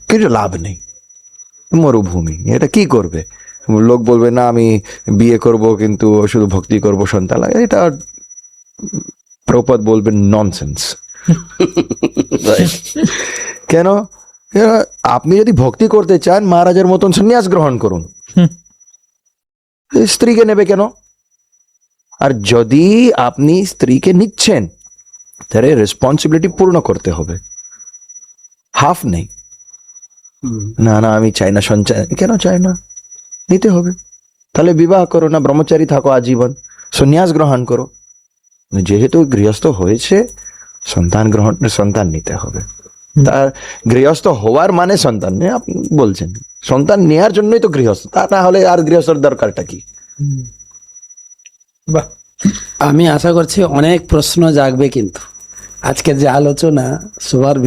কিছু লাভ নেই, মরুভূমি, এটা কি করবে? লোক বলবে না আমি বিয়ে করব কিন্তু শুধু ভক্তি করব, সন্তান লাগে, এটা প্রপাত বলবেন ননসেন্স। কেন? আপনি যদি ভক্তি করতে চান মহারাজের মতন সন্ন্যাস গ্রহণ করুন, স্ত্রীকে নেবে কেন? আর যদি আপনি স্ত্রীকে নিচ্ছেন তাহলে রেসপন্সিবিলিটি পূর্ণ করতে হবে, হাফ নেই। না না আমি চাই না সঞ্চয়, কেন চাই না? নিতে হবে। তাহলে বিবাহ করো না, ব্রহ্মচারী থাকো আজীবন, সন্ন্যাস গ্রহণ করো। যেহেতু গৃহস্থ হয়েছে, সন্তান নিতে হবে। তার গৃহস্থ হওয়ার মানে সন্তান নেই, আপনি বলছেন সন্তান নেওয়ার জন্যই তো গৃহস্থ, তা না হলে আর গৃহস্থর দরকারটা কি? বাহ, আমি আশা করছি অনেক প্রশ্ন জাগবে, কিন্তু আজকের যে আলোচনা সবার ভিতরে